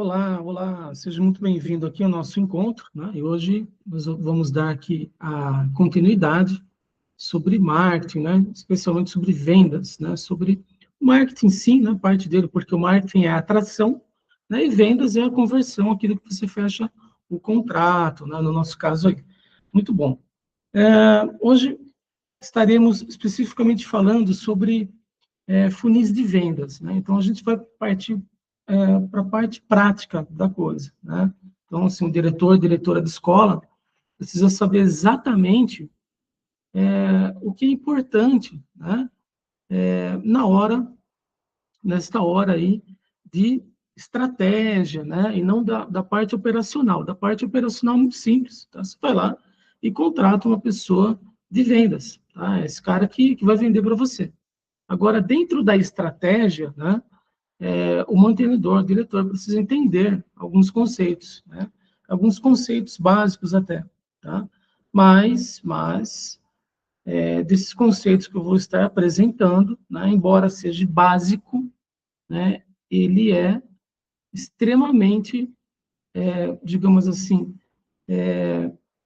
Olá, olá, seja muito bem-vindo aqui ao nosso encontro, né? E hoje nós vamos dar aqui a continuidade sobre marketing, né? Especialmente sobre vendas, né? Sobre o marketing, sim, né? Parte dele, porque o marketing é a atração, né? E vendas é a conversão, aquilo que você fecha o contrato, né? No nosso caso aí. Muito bom. Hoje estaremos especificamente falando sobre funis de vendas, né? Então, a gente vai partir para a parte prática da coisa, né? Então, assim, o diretor, diretora de escola precisa saber exatamente o que é importante, né? Na hora, nesta hora aí de estratégia, né? E não da parte operacional. Da parte operacional muito simples, tá? Você vai lá e contrata uma pessoa de vendas, tá? Esse cara que vai vender para você. Agora, dentro da estratégia, né? O mantenedor, o diretor, precisa entender alguns conceitos, né? Alguns conceitos básicos até, tá? Desses conceitos que eu vou estar apresentando, né, embora seja básico, né, ele é extremamente, digamos assim,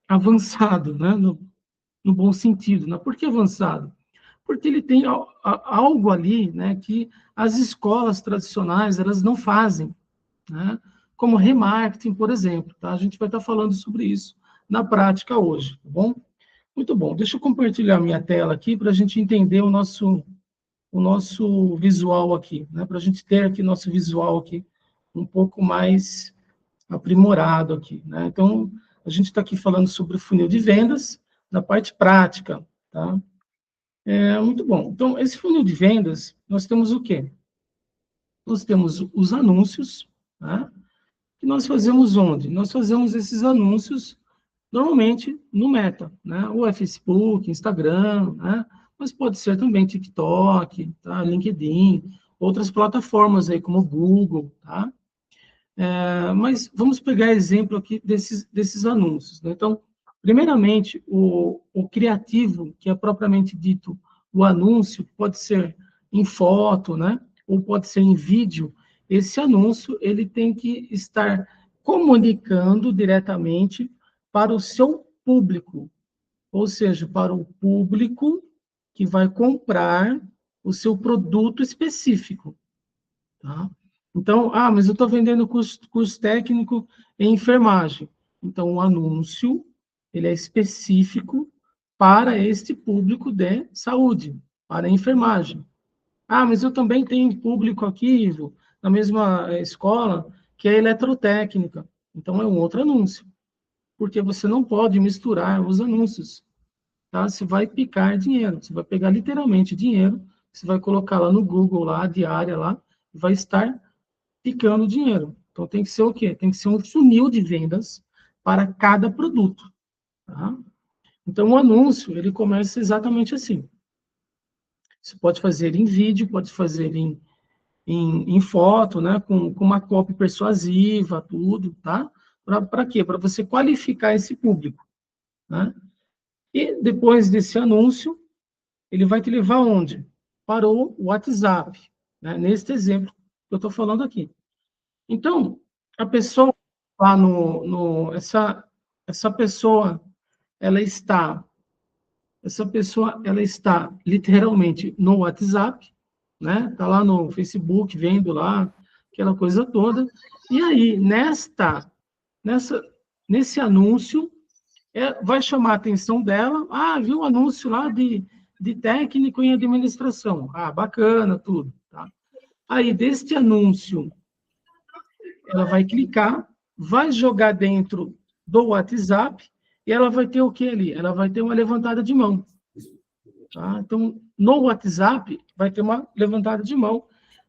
avançado, né, no bom sentido. Né? Por que avançado? Porque ele tem algo ali, né, que as escolas tradicionais elas não fazem, né? Como remarketing, por exemplo. Tá? A gente vai estar falando sobre isso na prática hoje, tá bom? Muito bom. Deixa eu compartilhar minha tela aqui para a gente entender o nosso visual aqui, né? Para a gente ter aqui nosso visual aqui um pouco mais aprimorado aqui, né? Então, a gente está aqui falando sobre o funil de vendas na parte prática, tá? Muito bom. Então, esse funil de vendas, nós temos o quê? Nós temos os anúncios, né? Que nós fazemos onde? Nós fazemos esses anúncios normalmente no Meta, né? Ou é Facebook, Instagram, né? Mas pode ser também TikTok, tá? LinkedIn, outras plataformas aí como Google, tá? Mas vamos pegar exemplo aqui desses anúncios, né? Então, primeiramente, o criativo, que é propriamente dito o anúncio, pode ser em foto, né? Ou pode ser em vídeo. Esse anúncio, ele tem que estar comunicando diretamente para o seu público, ou seja, para o público que vai comprar o seu produto específico, tá? Então, mas eu estou vendendo curso técnico em enfermagem. Então, o anúncio, ele é específico para este público de saúde, para a enfermagem. Mas eu também tenho público aqui, Ivo, na mesma escola, que é eletrotécnica. Então, é um outro anúncio, porque você não pode misturar os anúncios, tá? Você vai picar dinheiro, você vai pegar literalmente dinheiro, você vai colocar lá no Google, lá, a diária lá, e vai estar picando dinheiro. Então, tem que ser o quê? Tem que ser um funil de vendas para cada produto, tá? Então, o anúncio, ele começa exatamente assim. Você pode fazer em vídeo, pode fazer em foto, né? Com uma copy persuasiva, tudo, tá? Para quê? Para você qualificar esse público, né? E depois desse anúncio, ele vai te levar onde? Para o WhatsApp, né? Neste exemplo que eu estou falando aqui. Então, a pessoa lá essa pessoa, ela está, ela está literalmente no WhatsApp, né? Tá lá no Facebook, vendo lá aquela coisa toda. E aí, nessa, nesse anúncio, vai chamar a atenção dela. Viu o anúncio lá de técnico em administração. Bacana, tudo, tá? Aí, deste anúncio, ela vai clicar, vai jogar dentro do WhatsApp e ela vai ter o que ali? Ela vai ter uma levantada de mão. Tá? Então, no WhatsApp, vai ter uma levantada de mão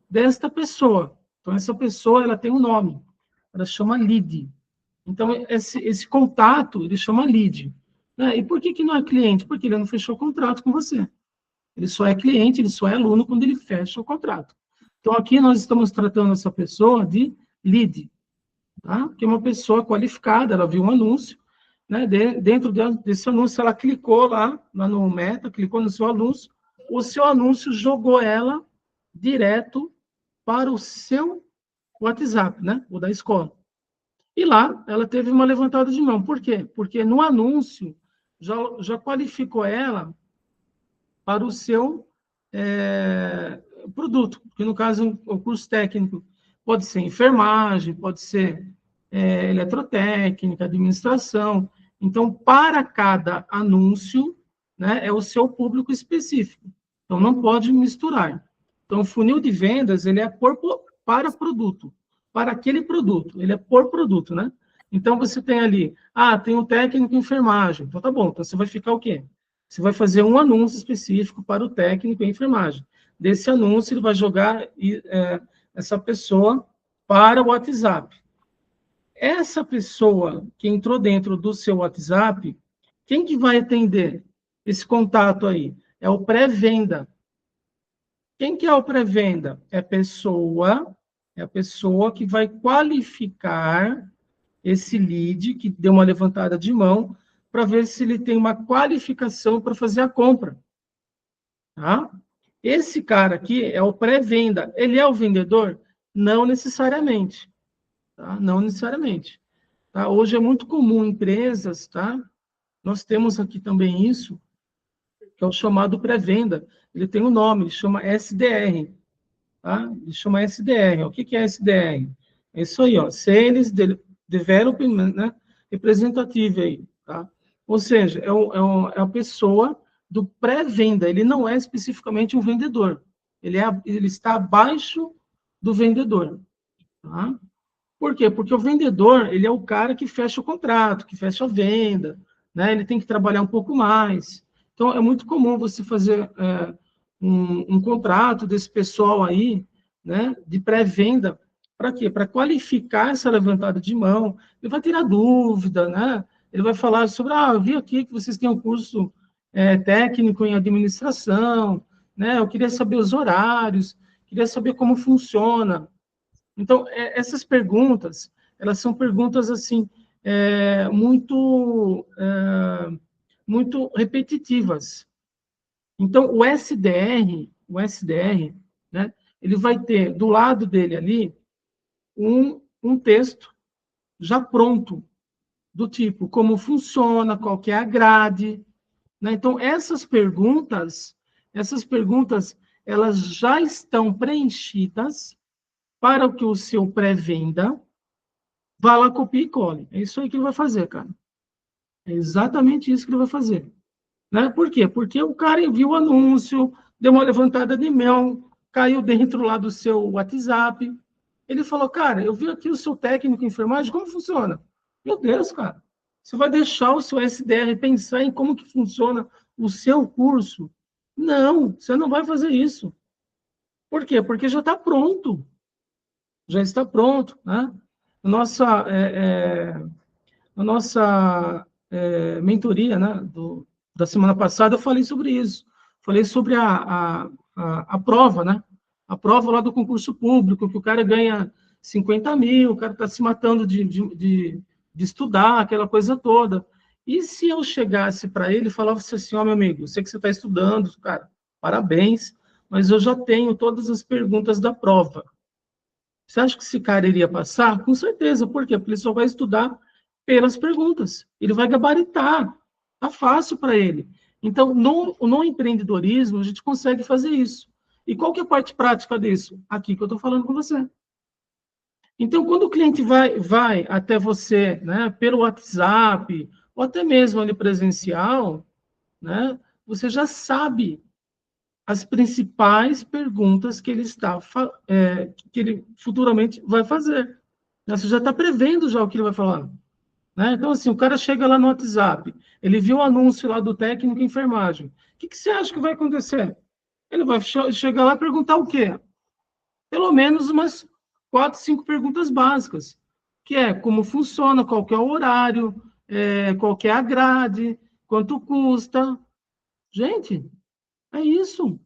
desta pessoa. Então, essa pessoa ela tem um nome. Ela chama lead. Então, esse contato, ele chama lead. Né? E por que não é cliente? Porque ele não fechou o contrato com você. Ele só é cliente, ele só é aluno quando ele fecha o contrato. Então, aqui nós estamos tratando essa pessoa de lead, tá? Que é uma pessoa qualificada, ela viu um anúncio, né? Dentro desse anúncio, ela clicou lá no Meta, clicou no seu anúncio, o seu anúncio jogou ela direto para o seu WhatsApp, né? O da escola. E lá ela teve uma levantada de mão. Por quê? Porque no anúncio já qualificou ela para o seu produto, que no caso o curso técnico pode ser enfermagem, pode ser eletrotécnica, administração. Então, para cada anúncio, né, é o seu público específico. Então, não pode misturar. Então, o funil de vendas, ele é para produto, para aquele produto, ele é por produto, né? Então, você tem ali, tem um técnico em enfermagem. Então, tá bom, então você vai ficar o quê? Você vai fazer um anúncio específico para o técnico em enfermagem. Desse anúncio, ele vai jogar essa pessoa para o WhatsApp. Essa pessoa que entrou dentro do seu WhatsApp, quem que vai atender esse contato aí? É o pré-venda. Quem que é o pré-venda? É a pessoa que vai qualificar esse lead, que deu uma levantada de mão, para ver se ele tem uma qualificação para fazer a compra. Tá? Esse cara aqui é o pré-venda. Ele é o vendedor? Não necessariamente. Tá? Não necessariamente. Tá? Hoje é muito comum empresas, tá? Nós temos aqui também isso, que é o chamado pré-venda. Ele tem um nome, ele chama SDR. Tá? Ele chama SDR. O que é SDR? É isso aí, ó, Sales Development, né? Representative aí, tá? Ou seja, é a pessoa do pré-venda. Ele não é especificamente um vendedor. Ele está abaixo do vendedor, tá? Por quê? Porque o vendedor, ele é o cara que fecha o contrato, que fecha a venda, né? Ele tem que trabalhar um pouco mais. Então, é muito comum você fazer um contrato desse pessoal aí, né, de pré-venda, para quê? Para qualificar essa levantada de mão. Ele vai tirar dúvida, né? Ele vai falar sobre, eu vi aqui que vocês têm um curso técnico em administração, né? Eu queria saber os horários, queria saber como funciona. Então, essas perguntas, elas são perguntas, assim, muito repetitivas. Então, o SDR, né, ele vai ter, do lado dele ali, um texto já pronto, do tipo, como funciona, qual que é a grade, né? Então, essas perguntas, elas já estão preenchidas para que o seu pré-venda vá lá, copie e cole. É isso aí que ele vai fazer, cara. É exatamente isso que ele vai fazer. Né? Por quê? Porque o cara viu o anúncio, deu uma levantada de mão, caiu dentro lá do seu WhatsApp. Ele falou, cara, eu vi aqui o seu técnico em enfermagem, como funciona? Meu Deus, cara. Você vai deixar o seu SDR pensar em como que funciona o seu curso? Não, você não vai fazer isso. Por quê? Porque já está pronto. Já está pronto, né? A nossa mentoria, né, da semana passada, eu falei sobre isso. Falei sobre a prova, né? A prova lá do concurso público, que o cara ganha 50 mil, o cara está se matando de estudar, aquela coisa toda. E se eu chegasse para ele e falasse assim, meu amigo, eu sei que você está estudando, cara, parabéns, mas eu já tenho todas as perguntas da prova. Você acha que esse cara iria passar? Com certeza. Por quê? Porque ele só vai estudar pelas perguntas. Ele vai gabaritar. Tá fácil para ele. Então, no empreendedorismo, a gente consegue fazer isso. E qual que é a parte prática disso? Aqui que eu estou falando com você. Então, quando o cliente vai até você, né, pelo WhatsApp, ou até mesmo ali presencial, né, você já sabe as principais perguntas que que ele futuramente vai fazer. Você já está prevendo já o que ele vai falar. Né? Então, assim, o cara chega lá no WhatsApp, ele viu o anúncio lá do técnico em enfermagem. O que você acha que vai acontecer? Ele vai chegar lá e perguntar o quê? Pelo menos umas 4, 5 perguntas básicas, que é como funciona, qual que é o horário, qual que é a grade, quanto custa. Gente, é isso.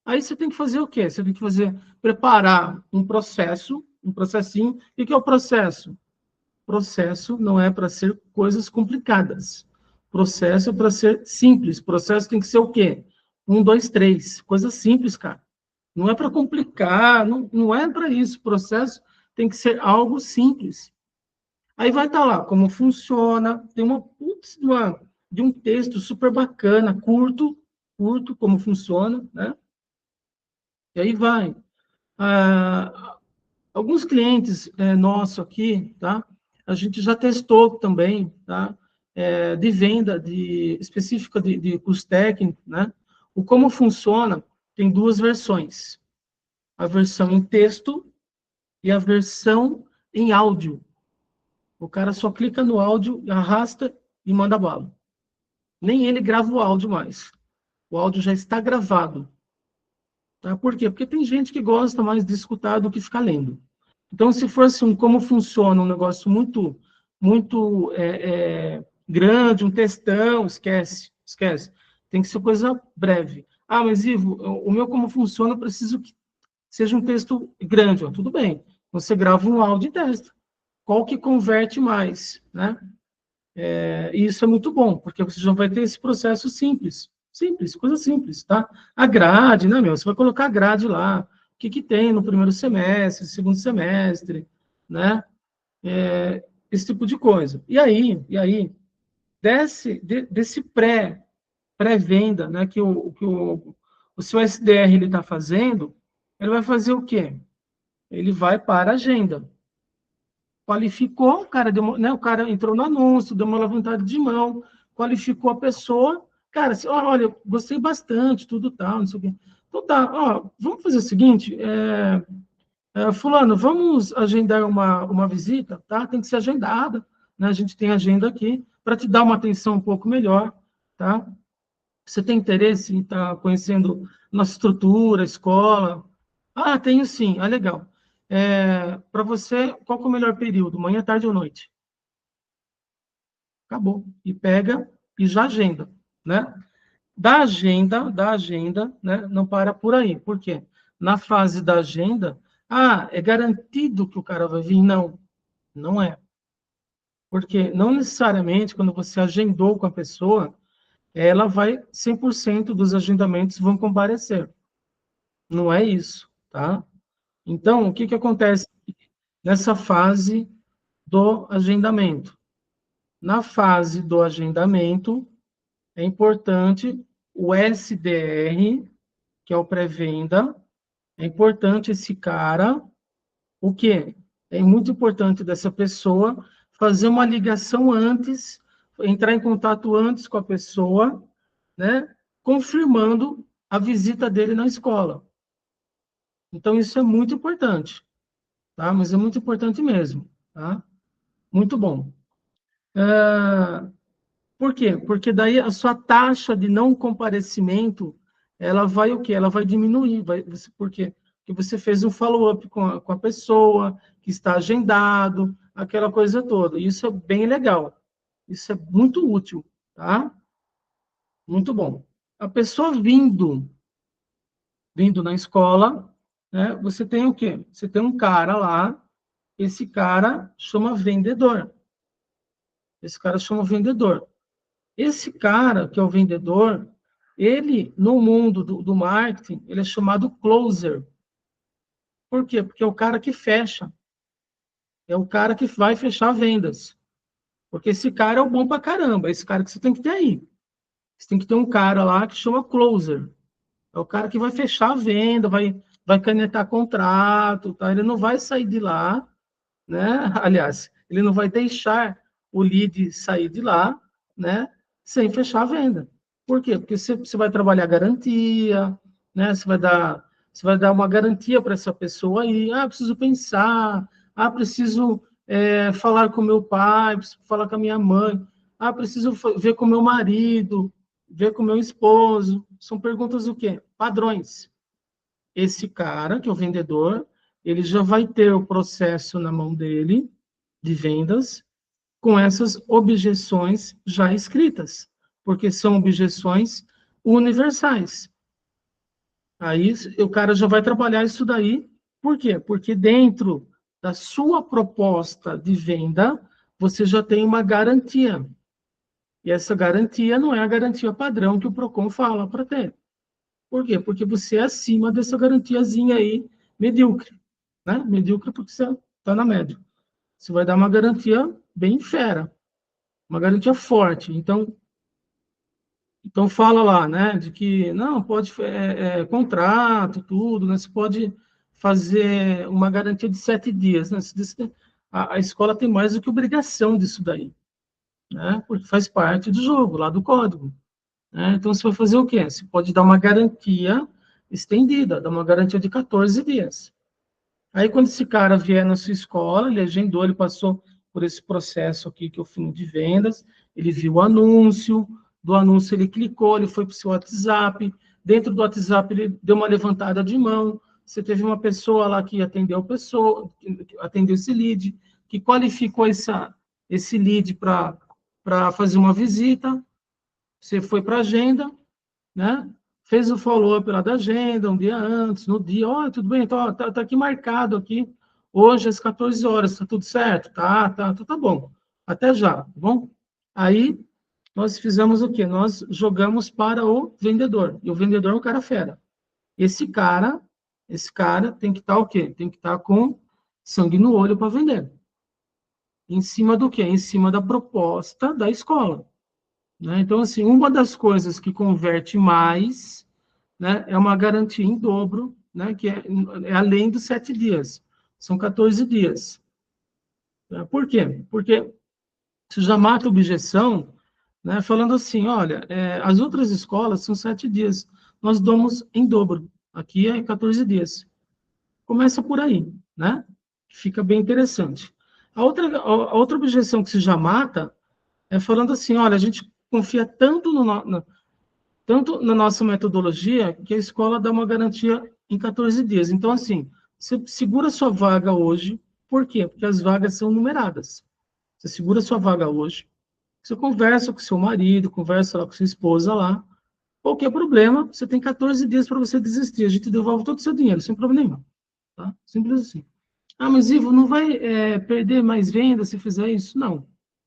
Aí você tem que fazer o quê? Você tem que preparar um processinho. O que é o processo? Processo não é para ser coisas complicadas. Processo é para ser simples. Processo tem que ser o quê? 1, 2, 3. Coisa simples, cara. Não é para complicar, não é para isso. Processo tem que ser algo simples. Aí vai estar lá como funciona, tem uma putz, de um texto super bacana, curto, como funciona, né? E aí vai. Alguns clientes nossos aqui, tá? A gente já testou também, tá? De venda específica de curso técnico, né? O como funciona tem duas versões. A versão em texto e a versão em áudio. O cara só clica no áudio, arrasta e manda bala. Nem ele grava o áudio mais. O áudio já está gravado. Tá? Por quê? Porque tem gente que gosta mais de escutar do que ficar lendo. Então, se fosse como funciona um negócio muito grande, um textão, esquece. Tem que ser coisa breve. Ah, mas Ivo, o meu como funciona, eu preciso que seja um texto grande. Ó, tudo bem. Você grava um áudio e testa. Qual que converte mais, né? E isso é muito bom, porque você já vai ter esse processo simples. Simples, coisa simples, tá? A grade, né, meu? Você vai colocar a grade lá. O que que tem no primeiro semestre, segundo semestre, né? Esse tipo de coisa. Desse pré-venda, né, que o seu SDR ele está fazendo, ele vai fazer o quê? Ele vai para a agenda. Qualificou, o cara, né, o cara entrou no anúncio, deu uma levantada de mão, qualificou a pessoa, cara, assim, olha, gostei bastante, tudo tal, não sei o quê. Então tá, ó, vamos fazer o seguinte, fulano, vamos agendar uma visita, tá? Tem que ser agendada, né? A gente tem agenda aqui, para te dar uma atenção um pouco melhor, tá? Você tem interesse em estar conhecendo nossa estrutura, escola? Ah, tenho sim. Ah, legal. Para você, qual que é o melhor período? Manhã, tarde ou noite? Acabou. E pega e já agenda, né? Da agenda, né? Não para por aí. Por quê? Na fase da agenda, é garantido que o cara vai vir? Não, não é. Porque não necessariamente quando você agendou com a pessoa, ela vai, 100% dos agendamentos vão comparecer. Não é isso, tá? Então, o que que acontece nessa fase do agendamento? Na fase do agendamento, é importante o SDR, que é o pré-venda, é importante esse cara, o quê? É muito importante dessa pessoa fazer uma ligação antes, entrar em contato antes com a pessoa, né? Confirmando a visita dele na escola. Então, isso é muito importante, tá? Mas é muito importante mesmo, tá? Muito bom. Por quê? Porque daí a sua taxa de não comparecimento, ela vai o quê? Ela vai diminuir. Por quê? Porque você fez um follow-up com a pessoa, que está agendado, aquela coisa toda. Isso é bem legal. Isso é muito útil, tá? Muito bom. A pessoa vindo na escola, né, você tem o quê? Você tem um cara lá, esse cara chama vendedor. Esse cara chama vendedor. Esse cara, que é o vendedor, ele, no mundo do marketing, ele é chamado closer. Por quê? Porque é o cara que fecha. É o cara que vai fechar vendas. Porque esse cara é o bom pra caramba. Esse cara que você tem que ter aí. Você tem que ter um cara lá que chama closer. É o cara que vai fechar a venda, vai canetar contrato, tá? Ele não vai sair de lá, né? Aliás, ele não vai deixar o lead sair de lá, né? Sem fechar a venda. Por quê? Porque você vai trabalhar garantia, né? Você vai dar uma garantia para essa pessoa aí. Preciso pensar. Preciso falar com meu pai, preciso falar com a minha mãe. Preciso ver com meu marido, ver com meu esposo. São perguntas o quê? Padrões. Esse cara, que é o vendedor, ele já vai ter o processo na mão dele de vendas com essas objeções já escritas, porque são objeções universais. Aí o cara já vai trabalhar isso daí. Por quê? Porque dentro da sua proposta de venda, você já tem uma garantia. E essa garantia não é a garantia padrão que o Procon fala para ter. Por quê? Porque você é acima dessa garantiazinha aí, medíocre. Né? Medíocre porque você está na média. Você vai dar uma garantia bem fera, uma garantia forte. Então fala lá, né, de que não pode contrato, tudo, né? Você pode fazer uma garantia de 7 dias, né? A escola tem mais do que obrigação disso daí, né? Porque faz parte do jogo, lá do código, né? Então você vai fazer o quê? Você pode dar uma garantia estendida, dar uma garantia de 14 dias. Aí quando esse cara vier na sua escola, ele agendou, ele passou por esse processo aqui que é o funil de vendas, ele viu o anúncio, do anúncio ele clicou, ele foi para o seu WhatsApp, dentro do WhatsApp ele deu uma levantada de mão, você teve uma pessoa lá que atendeu atendeu esse lead, que qualificou esse lead para fazer uma visita, você foi para a agenda, né? Fez o follow-up lá da agenda, um dia antes, no dia, tudo bem, então, tá aqui marcado aqui, hoje às 14 horas, tá tudo certo? Tá bom. Até já, tá bom? Aí, nós fizemos o quê? Nós jogamos para o vendedor, e o vendedor é um cara fera. Esse cara tem que estar o quê? Tem que estar com sangue no olho para vender. Em cima do quê? Em cima da proposta da escola. Né? Então, assim, uma das coisas que converte mais, né, é uma garantia em dobro, né, que é além dos 7 dias. São 14 dias. Né? Por quê? Porque você já mata a objeção, né, falando assim, olha, as outras escolas são 7 dias, nós damos em dobro. Aqui é 14 dias. Começa por aí, né? Fica bem interessante. A outra objeção que você já mata é falando assim, olha, a gente confia tanto na nossa metodologia, que a escola dá uma garantia em 14 dias. Então, assim, você segura sua vaga hoje, por quê? Porque as vagas são numeradas. Você segura sua vaga hoje, você conversa com seu marido, conversa lá com sua esposa lá, qualquer problema, você tem 14 dias para você desistir, a gente devolve todo o seu dinheiro, sem problema nenhum. Tá? Simples assim. Ah, mas Ivo, não vai perder mais venda se fizer isso? Não,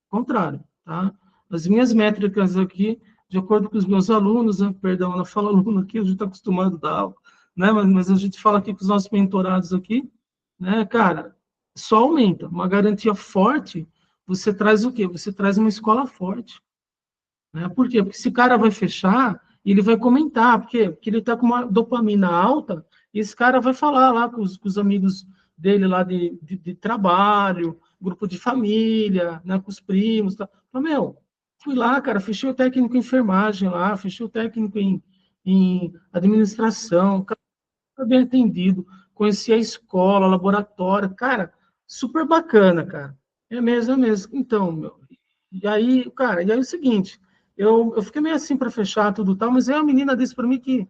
contrário, tá? As minhas métricas aqui, de acordo com os meus alunos, né? Perdão, ela fala aluno aqui, a gente está acostumado a dar aula, né? Mas a gente fala aqui com os nossos mentorados aqui, né? Cara, só aumenta. Uma garantia forte, você traz o quê? Você traz uma escola forte, né? Por quê? Porque esse cara vai fechar e ele vai comentar, porque ele está com uma dopamina alta, e esse cara vai falar lá com os amigos dele lá de trabalho, grupo de família, né, com os primos. Tá. Fala, meu, fui lá, cara, fechei o técnico em enfermagem lá, fechei o técnico em administração, cara, bem atendido, conheci a escola, laboratório, cara, super bacana, cara. É mesmo, é mesmo. Então, meu, e aí, cara, e aí é o seguinte, eu fiquei meio assim para fechar tudo tal, mas aí a menina disse para mim que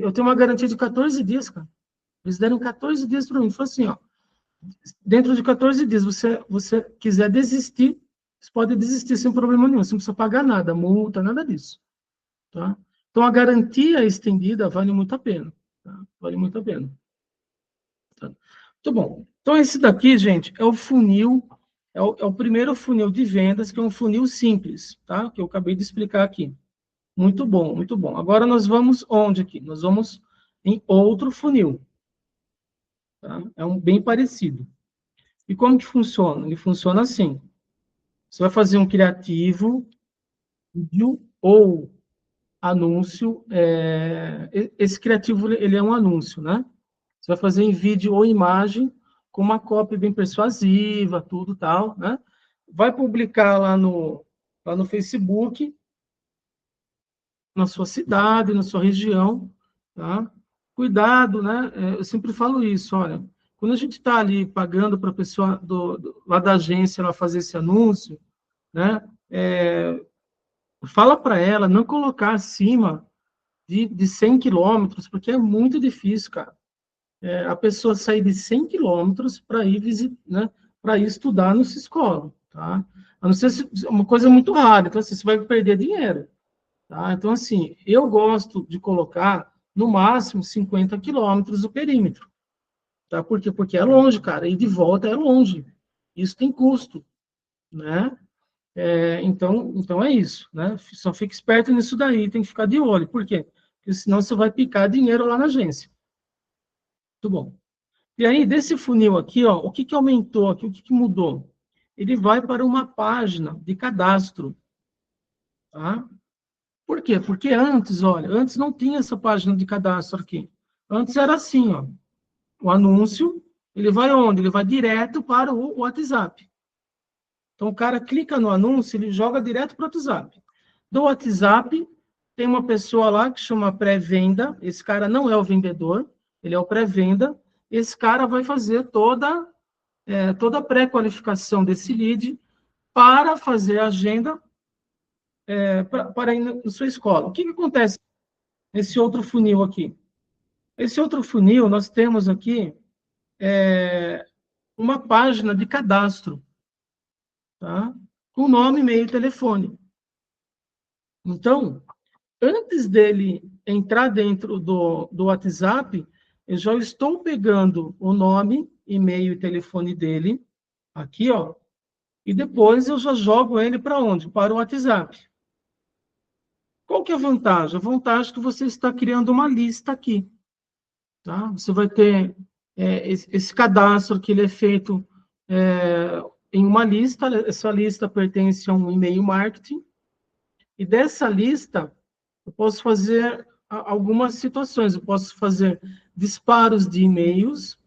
eu tenho uma garantia de 14 dias, cara. Eles deram 14 dias para mim. Falou assim, ó, dentro de 14 dias, você quiser desistir, você pode desistir sem problema nenhum, você não precisa pagar nada, multa, nada disso. Tá? Então, a garantia estendida vale muito a pena. Tá? Vale muito a pena. Tá? Muito bom. Então, esse daqui, gente, é o funil, é o primeiro funil de vendas, que é um funil simples, tá? Que eu acabei de explicar aqui. Muito bom, muito bom. Agora nós vamos onde aqui? Nós vamos em outro funil. Tá? É um bem parecido. E como que funciona? Ele funciona assim. Você vai fazer um criativo, vídeo ou anúncio. Esse criativo, ele é um anúncio, né? Você vai fazer em vídeo ou imagem, com uma cópia bem persuasiva, tudo tal, né? Vai publicar lá no Facebook, na sua cidade, na sua região, tá? Cuidado, né? Eu sempre falo isso, olha, quando a gente está ali pagando para a pessoa lá da agência lá fazer esse anúncio, né? Fala para ela não colocar acima de 100 quilômetros, porque é muito difícil, cara. A pessoa sair de 100 quilômetros para ir visitar, né? Para ir estudar nessa escola, tá? A não ser se é uma coisa muito rara, então assim, você vai perder dinheiro. Tá? Então, assim, eu gosto de colocar no máximo 50 quilômetros o perímetro. Tá? Por quê? Porque é longe, cara, e de volta é longe. Isso tem custo, né? Então é isso, né? Só fica esperto nisso daí, tem que ficar de olho. Por quê? Porque senão você vai picar dinheiro lá na agência. Muito bom. E aí, desse funil aqui, ó, o que que aumentou aqui, o que que mudou? Ele vai para uma página de cadastro, tá? Por quê? Porque antes, olha, antes não tinha essa página de cadastro aqui. Antes era assim, ó, o anúncio, ele vai onde? Ele vai direto para o WhatsApp. Então, o cara clica no anúncio, ele joga direto para o WhatsApp. Do WhatsApp, tem uma pessoa lá que chama pré-venda. Esse cara não é o vendedor, ele é o pré-venda. Esse cara vai fazer toda a pré-qualificação desse lead para fazer a agenda para ir na sua escola. O que, que acontece nesse outro funil aqui? Esse outro funil, nós temos aqui uma página de cadastro, tá? Com nome, e-mail e telefone. Então, antes dele entrar dentro do WhatsApp, eu já estou pegando o nome, e-mail e telefone dele, aqui, ó, e depois eu já jogo ele para onde? Para o WhatsApp. Qual que é a vantagem? A vantagem é que você está criando uma lista aqui, tá? Você vai ter esse cadastro que ele é feito em uma lista, essa lista pertence a um e-mail marketing, e dessa lista eu posso fazer algumas situações, eu posso fazer disparos de e-mails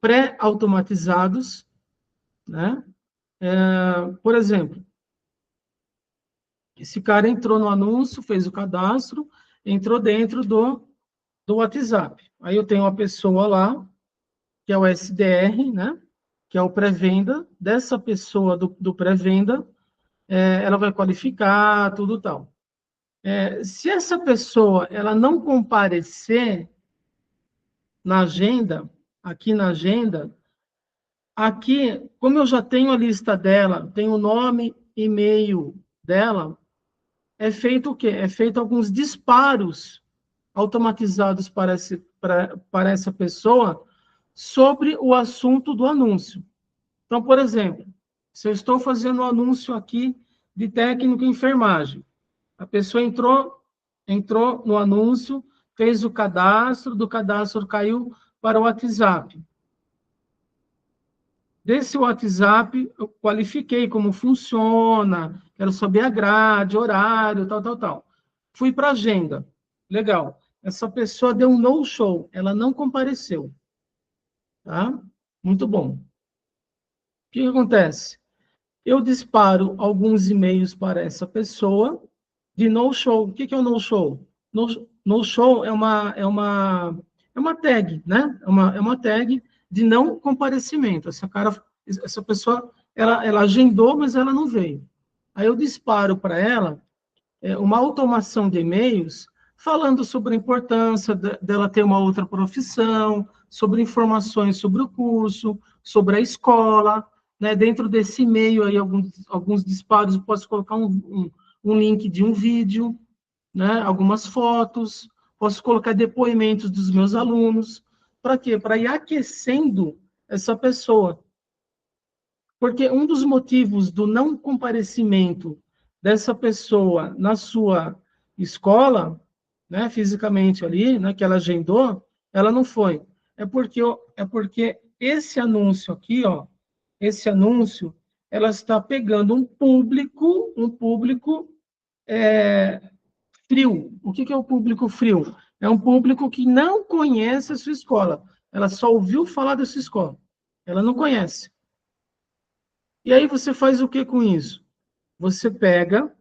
pré-automatizados, né? Por exemplo, esse cara entrou no anúncio, fez o cadastro, entrou dentro do WhatsApp. Aí eu tenho uma pessoa lá, que é o SDR, né? Que é o pré-venda. Dessa pessoa do pré-venda, ela vai qualificar, tudo tal. Se essa pessoa ela não comparecer na agenda, aqui na agenda, aqui, como eu já tenho a lista dela, tenho o nome, e-mail dela, é feito o quê? É feito alguns disparos automatizados para essa pessoa sobre o assunto do anúncio. Então, por exemplo, se eu estou fazendo um anúncio aqui de técnico em enfermagem, a pessoa entrou no anúncio, fez o cadastro, do cadastro caiu para o WhatsApp. Desse WhatsApp, eu qualifiquei como funciona, quero saber a grade, horário, tal, tal, tal. Fui para a agenda. Legal. Essa pessoa deu um no-show, ela não compareceu. Tá? Muito bom. O que que acontece? Eu disparo alguns e-mails para essa pessoa de no-show. O que que é o no-show? No-show é uma tag, né? É uma tag de não comparecimento. Essa pessoa, ela agendou, mas ela não veio. Aí eu disparo para ela uma automação de e-mails falando sobre a importância dela ter uma outra profissão, sobre informações sobre o curso, sobre a escola, né? Dentro desse e-mail aí, alguns disparos, eu posso colocar um link de um vídeo, né? Algumas fotos, posso colocar depoimentos dos meus alunos. Para quê? Para ir aquecendo essa pessoa. Porque um dos motivos do não comparecimento dessa pessoa na sua escola, né, fisicamente ali, né, que ela agendou, ela não foi. É porque esse anúncio aqui, ó, esse anúncio, ela está pegando um público frio. O que que é o público frio? É um público que não conhece a sua escola. Ela só ouviu falar da sua escola. Ela não conhece. E aí você faz o que com isso? Você pega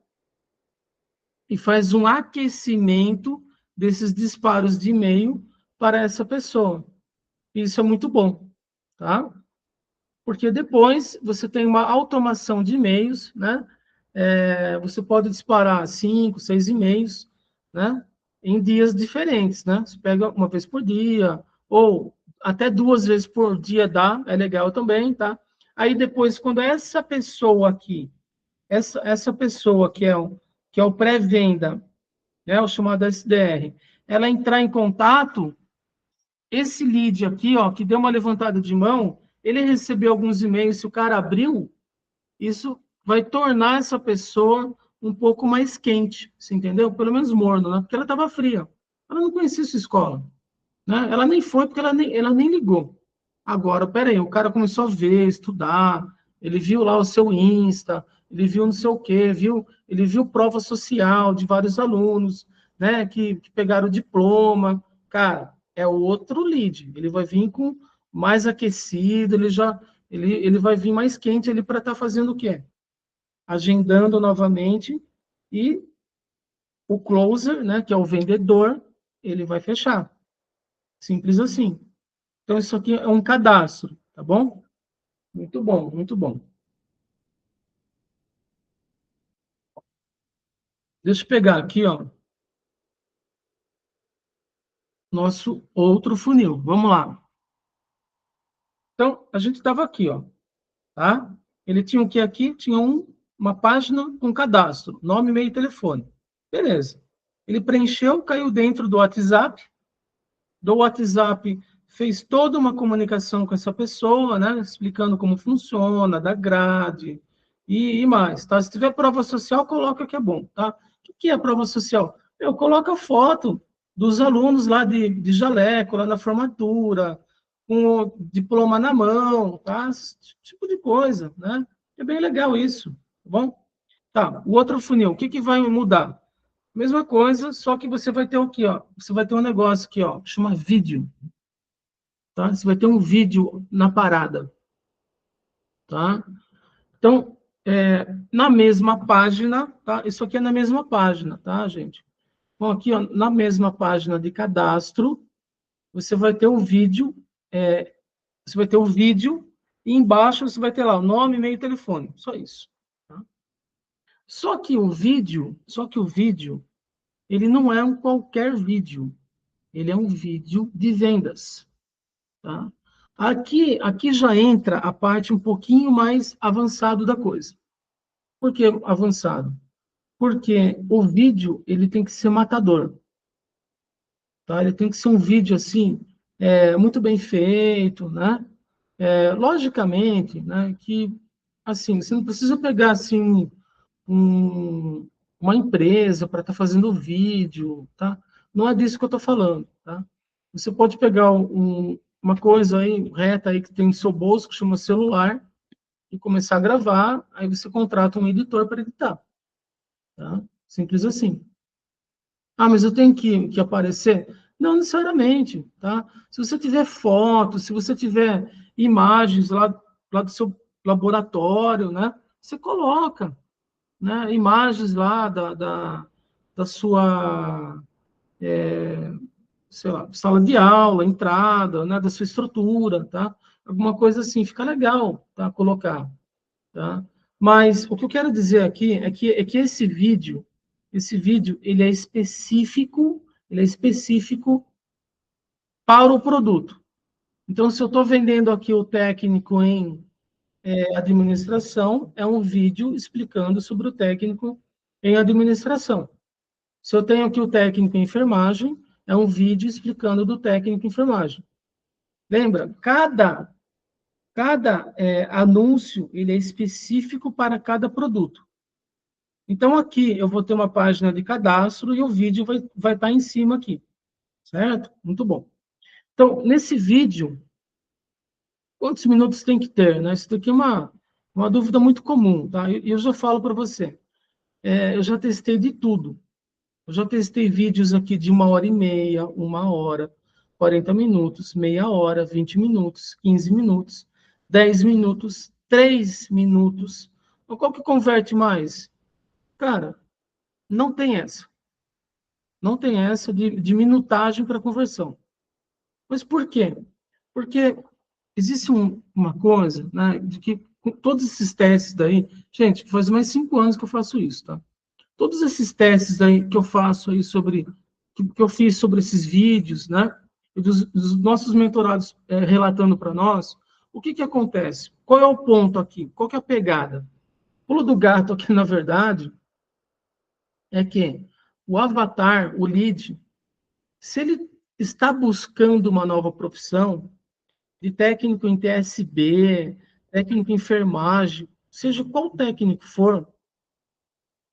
e faz um aquecimento desses disparos de e-mail para essa pessoa. Isso é muito bom, tá? Porque depois você tem uma automação de e-mails, né? Você pode disparar 5, 6 e-mails, né? Em dias diferentes, né? Você pega uma vez por dia, ou até 2 vezes por dia dá, é legal também, tá? Aí depois, quando essa pessoa aqui, essa pessoa que é o pré-venda, né, o chamado SDR, ela entrar em contato, esse lead aqui, ó, que deu uma levantada de mão, ele recebeu alguns e-mails, se o cara abriu, isso vai tornar essa pessoa um pouco mais quente, você entendeu? Pelo menos morno, né? Porque ela estava fria. Ela não conhecia sua escola. né? Ela nem foi porque ela nem ligou. Agora, peraí, o cara começou a ver, estudar, ele viu lá o seu Insta, ele viu não sei o quê, ele viu prova social de vários alunos, né, que pegaram o diploma. Cara, é outro lead. Ele vai vir com mais aquecido, ele vai vir mais quente ali para estar fazendo o quê? Agendando novamente e o closer, né, que é o vendedor, ele vai fechar. Simples assim. Então, isso aqui é um cadastro, tá bom? Muito bom, muito bom. Deixa eu pegar aqui, ó, nosso outro funil. Vamos lá. Então, a gente estava aqui, ó, tá? Ele tinha o que aqui? Tinha uma página com cadastro, nome, e-mail e telefone. Beleza. Ele preencheu, caiu dentro do WhatsApp fez toda uma comunicação com essa pessoa, né, explicando como funciona, da grade e mais, tá? Se tiver prova social, coloca que é bom, tá? O que é prova social? Eu coloco a foto dos alunos lá de jaleco, lá na formatura, com o diploma na mão, tá? Esse tipo de coisa, né? É bem legal isso, tá bom? Tá, o outro funil, o que que vai mudar? Mesma coisa, só que você vai ter o quê, ó? Você vai ter um negócio aqui, ó, chama vídeo, tá? Você vai ter um vídeo na parada, tá? Então, na mesma página, tá? Isso aqui é na mesma página, tá, gente? Bom, aqui, ó, na mesma página de cadastro, você vai ter o vídeo, você vai ter o vídeo e embaixo você vai ter lá o nome, e-mail e telefone, só isso. Tá? Só que o vídeo, ele não é um qualquer vídeo, ele é um vídeo de vendas. Tá? Aqui já entra a parte um pouquinho mais avançado da coisa. Por que avançado? Porque o vídeo ele tem que ser matador. Tá? Ele tem que ser um vídeo assim, muito bem feito, né? Logicamente, né, que assim, você não precisa pegar assim um, uma empresa para estar fazendo vídeo, tá? Não é disso que eu estou falando, tá? Você pode pegar uma coisa aí, reta aí que tem no seu bolso, que chama celular, e começar a gravar, aí você contrata um editor para editar, tá? Simples assim. Ah, mas eu tenho que aparecer? Não necessariamente, tá? Se você tiver fotos, se você tiver imagens lá do seu laboratório, né? Você coloca, né, imagens lá da sua, sei lá, sala de aula, entrada, né, da sua estrutura, tá? Alguma coisa assim, fica legal, tá? Colocar, tá? Mas o que eu quero dizer aqui é que esse vídeo, ele é específico para o produto. Então, se eu estou vendendo aqui o técnico em administração, é um vídeo explicando sobre o técnico em administração. Se eu tenho aqui o técnico em enfermagem, é um vídeo explicando do técnico em enfermagem. Lembra? Cada anúncio ele é específico para cada produto. Então, aqui eu vou ter uma página de cadastro e o vídeo vai estar em cima aqui, certo? Muito bom. Então, nesse vídeo, quantos minutos tem que ter? Né? Isso daqui é uma dúvida muito comum, tá? E eu já falo para você. Eu já testei de tudo. Eu já testei vídeos aqui de 1h30, 1 hora, 40 minutos, meia hora, 20 minutos, 15 minutos, 10 minutos, 3 minutos. Então, qual que converte mais? Cara, não tem essa. Não tem essa de minutagem para conversão. Mas por quê? Porque existe uma coisa, né, de que com todos esses testes daí, gente, faz mais 5 anos que eu faço isso, tá? Todos esses testes aí que eu faço aí que eu fiz sobre esses vídeos, né? E dos nossos mentorados relatando para nós, o que que acontece? Qual é o ponto aqui? Qual que é a pegada? O pulo do gato aqui, na verdade, é que o avatar, o lead, se ele está buscando uma nova profissão, de técnico em TSB, técnico em enfermagem, seja qual técnico for,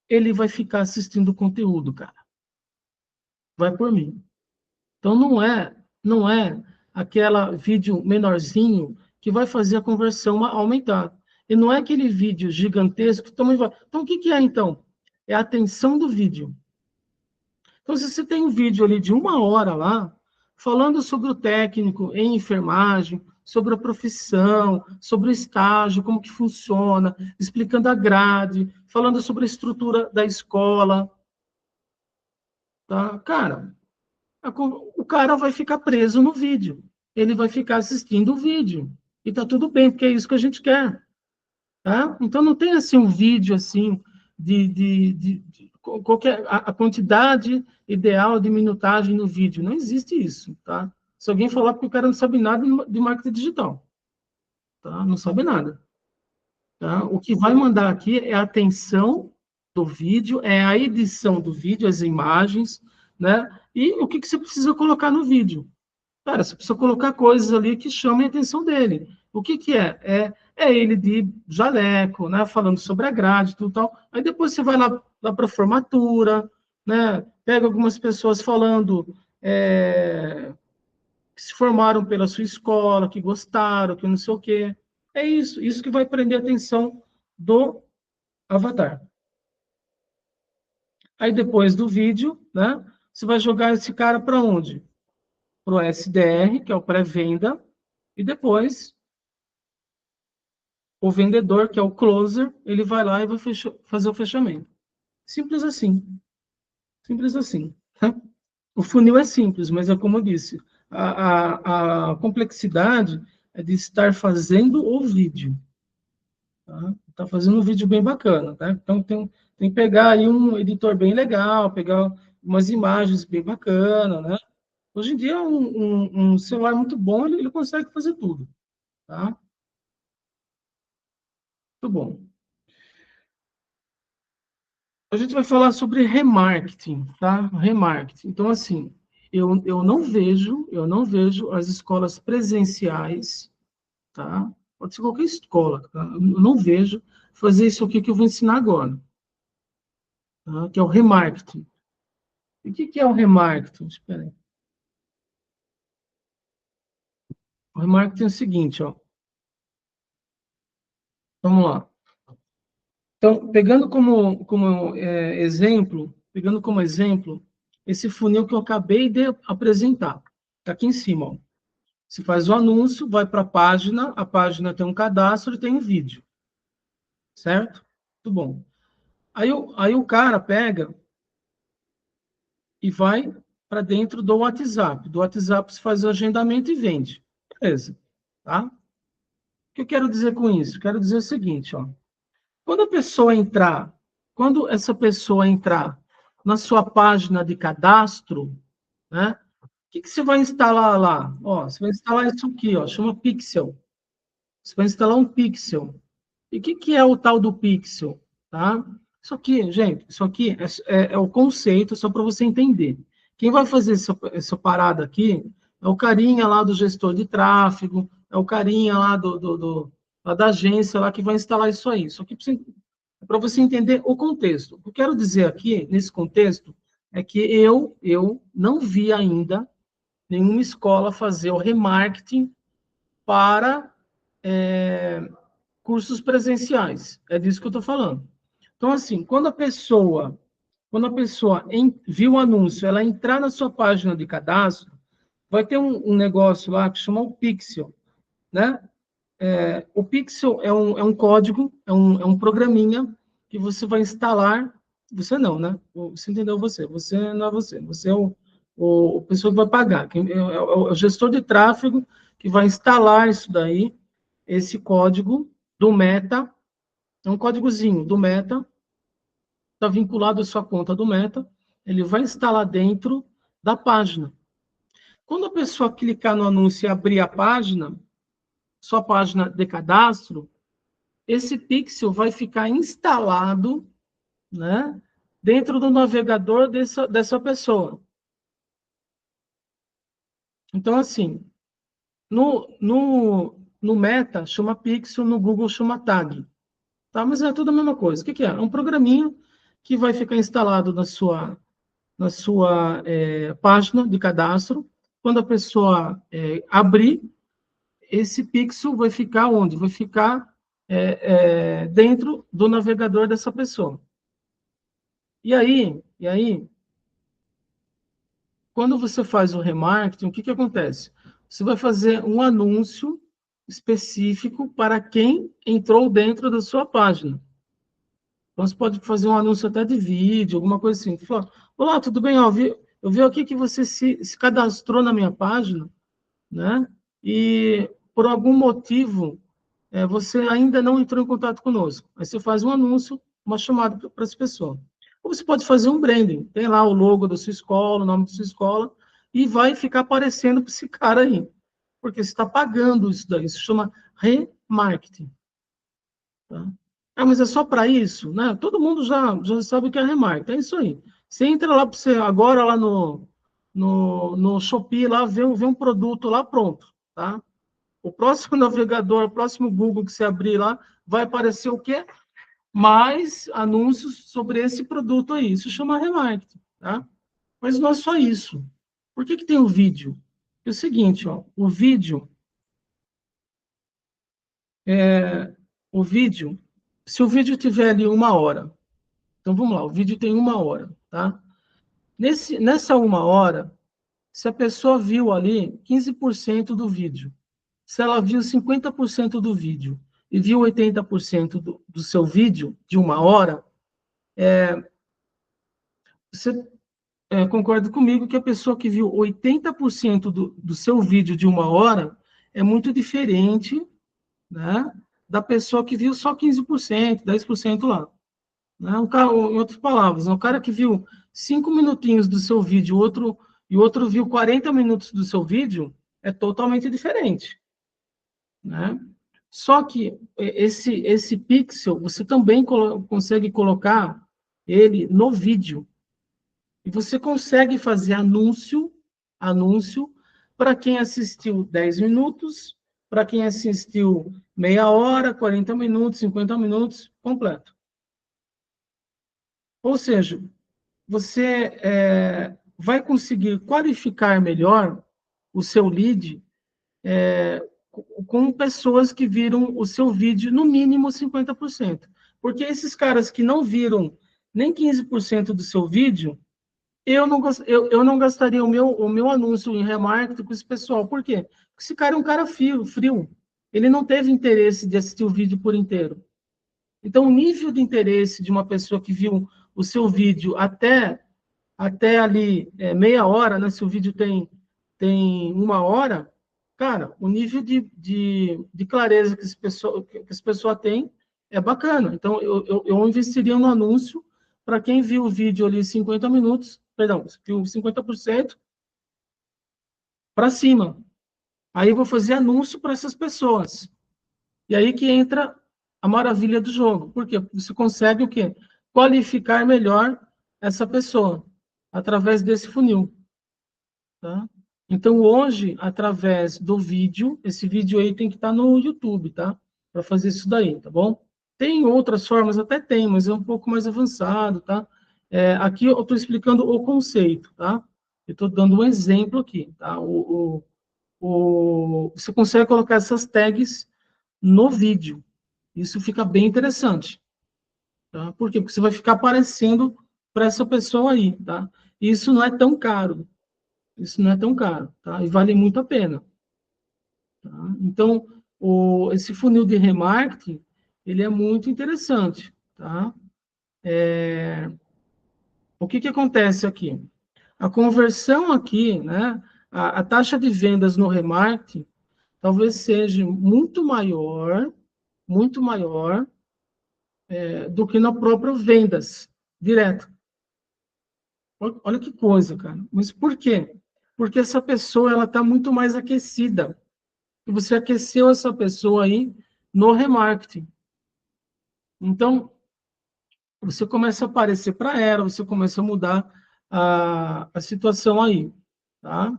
ele vai ficar assistindo o conteúdo, cara. Vai por mim. Então, não é aquele vídeo menorzinho que vai fazer a conversão aumentar. E não é aquele vídeo gigantesco. Então, o que é, então? É a atenção do vídeo. Então, se você tem um vídeo ali de 1 hora lá, falando sobre o técnico em enfermagem, sobre a profissão, sobre o estágio, como que funciona, explicando a grade, falando sobre a estrutura da escola, tá? Cara, o cara vai ficar preso no vídeo. Ele vai ficar assistindo o vídeo. E tá tudo bem, porque é isso que a gente quer. Tá? Então, não tem assim um vídeo assim de qualquer a quantidade ideal de minutagem no vídeo. Não existe isso. Tá? Se alguém falar porque o cara não sabe nada de marketing digital. Tá? Não sabe nada. Tá? O que vai mandar aqui é a atenção do vídeo, é a edição do vídeo, as imagens, né? E o que você precisa colocar no vídeo. Cara, você precisa colocar coisas ali que chamem a atenção dele. O que é? É ele de jaleco, né? Falando sobre a grade, tudo tal. Aí depois você vai lá para a formatura, né? Pega algumas pessoas falando que se formaram pela sua escola, que gostaram, que não sei o quê. É isso que vai prender a atenção do avatar. Aí depois do vídeo, né? Você vai jogar esse cara para onde? Para o SDR, que é o pré-venda, e depois o vendedor, que é o closer, ele vai lá e vai fazer o fechamento. Simples assim. Simples assim. Tá? O funil é simples, mas é como eu disse, a complexidade é de estar fazendo o vídeo. Tá fazendo um vídeo bem bacana, tá? Então tem que pegar aí um editor bem legal, pegar umas imagens bem bacanas, né? Hoje em dia, um celular muito bom, ele consegue fazer tudo, tá? Muito bom. A gente vai falar sobre remarketing, tá? Remarketing. Então, assim, eu não vejo as escolas presenciais, tá? Pode ser qualquer escola, tá? Eu não vejo fazer isso aqui que eu vou ensinar agora, tá? Que é o remarketing. E o que é o remarketing? Espera aí. O remarketing é o seguinte, ó. Vamos lá. Então, pegando como exemplo, esse funil que eu acabei de apresentar. Está aqui em cima, ó. Você faz o anúncio, vai para a página tem um cadastro e tem um vídeo, certo? Muito bom. Aí o cara pega e vai para dentro do WhatsApp. Do WhatsApp você faz o agendamento e vende. Beleza, tá? O que eu quero dizer com isso? Quero dizer o seguinte, ó. Quando essa pessoa entrar na sua página de cadastro, né? O que você vai instalar lá? Ó, você vai instalar isso aqui, ó, chama Pixel. Você vai instalar um Pixel. E o que é o tal do Pixel? Tá? Isso aqui, gente, isso aqui é o conceito, só para você entender. Quem vai fazer essa parada aqui é o carinha lá do gestor de tráfego, é o carinha lá lá da agência lá que vai instalar isso aí. Isso aqui é para você entender o contexto. O que eu quero dizer aqui, nesse contexto, é que eu não vi ainda nenhuma escola fazer o remarketing para cursos presenciais. É disso que eu estou falando. Então, assim, quando a pessoa viu o anúncio, ela entrar na sua página de cadastro, vai ter um negócio lá que chama o Pixel, né? O Pixel é um código, é um programinha que você vai instalar. Você não, né? Você entendeu você? Você não é você. Você é o pessoa que vai pagar. É o gestor de tráfego que vai instalar isso daí, esse código do Meta. É um códigozinho do Meta, está vinculado à sua conta do Meta. Ele vai instalar dentro da página. Quando a pessoa clicar no anúncio e abrir a página, sua página de cadastro, esse pixel vai ficar instalado, né, dentro do navegador dessa pessoa. Então, assim, no Meta chama pixel, no Google chama tag. Tá? Mas é tudo a mesma coisa. O que é? É um programinha que vai ficar instalado na sua página de cadastro. quando a pessoa abrir, esse pixel vai ficar onde? Vai ficar dentro do navegador dessa pessoa. E aí, quando você faz o remarketing, o que que acontece? Você vai fazer um anúncio específico para quem entrou dentro da sua página. Então, você pode fazer um anúncio até de vídeo, alguma coisa assim. Fala, olá, tudo bem? Ó, eu vi aqui que você se cadastrou na minha página, né? E por algum motivo você ainda não entrou em contato conosco. Aí você faz um anúncio, uma chamada para essa pessoa. Ou você pode fazer um branding. Tem lá o logo da sua escola, o nome da sua escola, e vai ficar aparecendo para esse cara aí. Porque você está pagando isso daí. Isso chama remarketing. Tá? Ah, mas é só para isso? Né? Todo mundo já sabe o que é remarketing. É isso aí. Você entra lá, você, agora lá no Shopee, lá, vê um produto lá pronto. Tá? O próximo navegador, o próximo Google que você abrir lá, vai aparecer o quê? Mais anúncios sobre esse produto aí. Isso chama remarketing, tá? Mas não é só isso. Por que tem o vídeo? É o seguinte, ó, o vídeo, se o vídeo tiver ali 1 hora, então vamos lá, o vídeo tem 1 hora, tá? Nessa 1 hora, se a pessoa viu ali 15% do vídeo, se ela viu 50% do vídeo e viu 80% do seu vídeo de 1 hora, você concorda comigo que a pessoa que viu 80% do seu vídeo de 1 hora é muito diferente, né, da pessoa que viu só 15%, 10% lá. Né? Em outras palavras, um cara que viu 5 minutinhos do seu vídeo e outro viu 40 minutos do seu vídeo, é totalmente diferente. Né? Só que esse pixel, você também consegue colocar ele no vídeo. E você consegue fazer anúncio para quem assistiu 10 minutos, para quem assistiu meia hora, 40 minutos, 50 minutos, completo. Ou seja, você vai conseguir qualificar melhor o seu lead com pessoas que viram o seu vídeo no mínimo 50%. Porque esses caras que não viram nem 15% do seu vídeo, eu não gastaria o meu anúncio em remarketing com esse pessoal. Por quê? Porque esse cara é um cara frio. Ele não teve interesse de assistir o vídeo por inteiro. Então, o nível de interesse de uma pessoa que viu o seu vídeo até ali meia hora, né? Se o vídeo tem 1 hora, cara, o nível de clareza que essa pessoa tem é bacana. Então, eu investiria no anúncio para quem viu o vídeo ali 50 minutos, perdão, viu 50% para cima. Aí eu vou fazer anúncio para essas pessoas. E aí que entra a maravilha do jogo. Por quê? Você consegue o quê? Qualificar melhor essa pessoa através desse funil. Tá? Então, hoje, através do vídeo, esse vídeo aí tem que estar no YouTube, tá? Para fazer isso daí, tá bom? Tem outras formas, até tem, mas é um pouco mais avançado, tá? Aqui eu estou explicando o conceito, tá? Eu estou dando um exemplo aqui, tá? Você consegue colocar essas tags no vídeo. Isso fica bem interessante, tá? Por quê? Porque você vai ficar aparecendo para essa pessoa aí, tá? E isso não é tão caro. Isso não é tão caro, tá? E vale muito a pena. Tá? Então, esse funil de remarketing, ele é muito interessante, tá? O que que acontece aqui? A conversão aqui, né? A taxa de vendas no remarketing talvez seja muito maior do que na própria vendas direto. Olha que coisa, cara. Mas por quê? Porque essa pessoa ela está muito mais aquecida. E você aqueceu essa pessoa aí no remarketing. Então, você começa a aparecer para ela, você começa a mudar a situação aí, tá?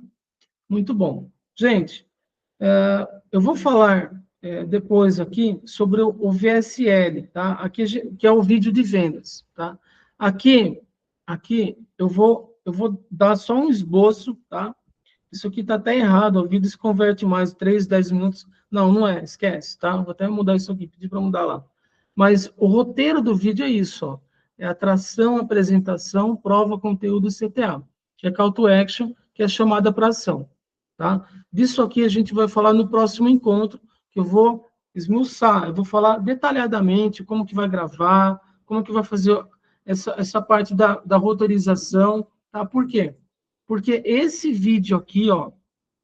Muito bom. Gente, eu vou falar depois aqui sobre o VSL, tá? Aqui, que é o vídeo de vendas, tá? Aqui eu vou dar só um esboço, tá? isso aqui está até errado, o vídeo se converte mais 3, 10 minutos. Não, não é, esquece, tá? Vou até mudar isso aqui, pedir para mudar lá. Mas o roteiro do vídeo é isso, ó. É atração, apresentação, prova, conteúdo CTA, que é call to action, que é chamada para ação, tá? Disso aqui a gente vai falar no próximo encontro, que eu vou esmiuçar, eu vou falar detalhadamente como que vai gravar, como que vai fazer essa parte da roteirização, tá? Por quê? Porque esse vídeo aqui, ó,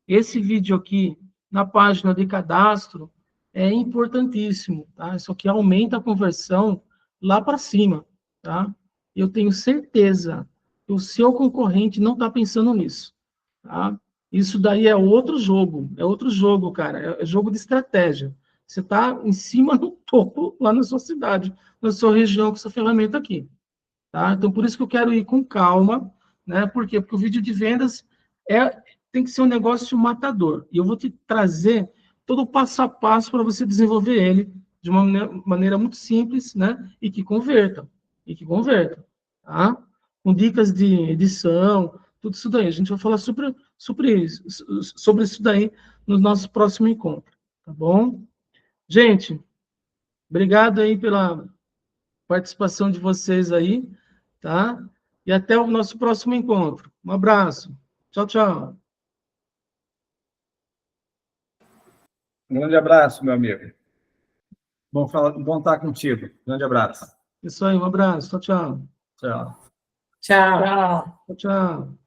esse vídeo aqui na página de cadastro é importantíssimo, tá? Isso aqui aumenta a conversão lá para cima, tá? Eu tenho certeza que o seu concorrente não está pensando nisso, tá? Isso daí é outro jogo, cara, é jogo de estratégia. Você está em cima no topo lá na sua cidade, na sua região com essa ferramenta aqui, tá? Então, por isso que eu quero ir com calma, né? Por quê? Porque o vídeo de vendas tem que ser um negócio matador. E eu vou te trazer todo o passo a passo para você desenvolver ele de uma maneira muito simples, né? E que converta. E que converta, tá? Com dicas de edição, tudo isso daí. A gente vai falar sobre isso daí no nosso próximo encontro, tá bom? Gente, obrigado aí pela participação de vocês aí, tá? E até o nosso próximo encontro. Um abraço. Tchau, tchau. Um grande abraço, meu amigo. Bom estar contigo. Grande abraço. Isso aí, um abraço. Tchau, tchau. Tchau. Tchau. Tchau, tchau.